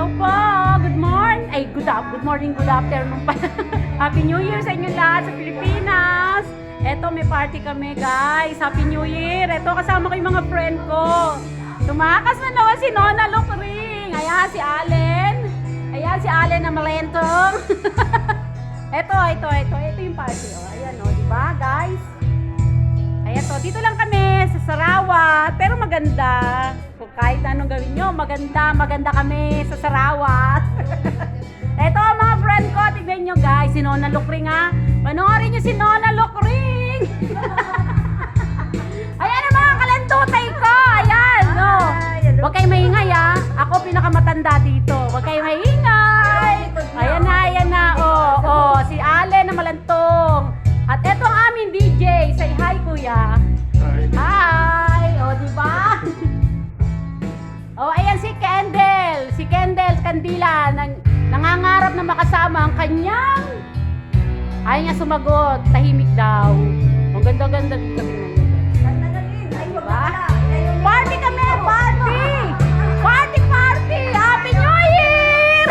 Hello po! Good morning! Ay, good morning, good afternoon pa. Happy New Year sa inyo lahat sa Pilipinas! Eto, may party kami guys. Happy New Year! Eto, kasama ko yung mga friend ko. Tumakas na naman si Nona Lukring. Ayan, si Allen. Ayan, si Allen na malentong. Ito yung party. Oh. Ayan, oh, diba guys? Ayan to, dito lang kami sa Sarawat. Pero maganda. Kung kahit anong gawin nyo, maganda kami sa Sarawat. Ito mga friend ko, tignan nyo guys, si Nona Lukring ha. Panoorin nyo si Nona Lukring. Ayan ang mga kalentutay ko. Ayan, no. Huwag kayong maingay ha. Ako pinakamatanda dito. Huwag kayong maingay. Ayan na. Oh, si Allen na malantong. At eto ang aming DJ. Say hi kuya. Hi. O, diba? Oh, ayan si Kendall. Si Kendall Kandila. Nangangarap na makasama ang kanyang. Ayaw niya sumagot. Tahimik daw. Ang ganda-ganda dito. Diba? Party kami! Party! Party! Happy New Year!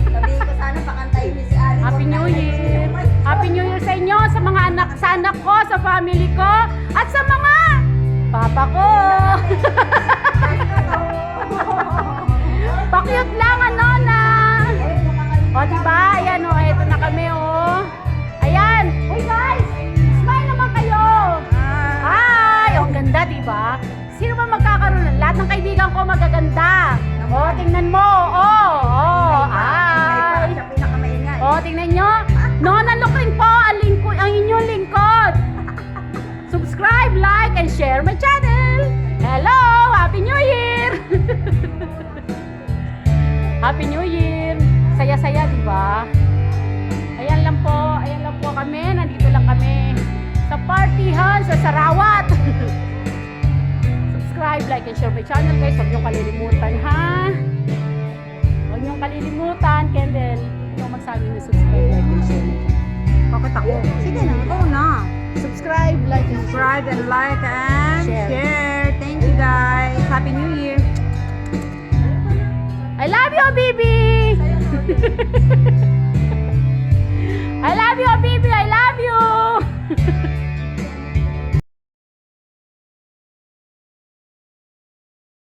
Sabi ko sana pakantayin ni si Ali. Happy New Year! Happy New Year sa inyo, sa mga anak ko, sa family ko, at sa mga papa ko. Pakyut lang, ano na. O, diba? Ayan, o. Ito na kami, o. Ayan. Uy, guys! Smile naman kayo. Hi! O, ang ganda, diba? Sino ba magkakaroon? Lahat ng kaibigan ko magaganda. O, tingnan mo. Ay. Siya pinakamaingay. O, tingnan nyo. Nona Lukring po, ang inyong lingkod. Subscribe, like, and share my channel. Hello! Happy New Year! Happy New Year! Saya-saya, di ba? Ayan lang po kami. Nandito lang kami sa partihan sa Sarawat. Subscribe, like, and share my channel, guys. Huwag niyong kalilimutan, ha? Huwag niyong kalilimutan. Kendall, yung magsabi na subscribe, like, and share my channel. Bakit ako? Sige na, ikaw na. Subscribe, like, and share. Subscribe and like and Share. share. Thank you guys. Happy New Year. I love you, baby!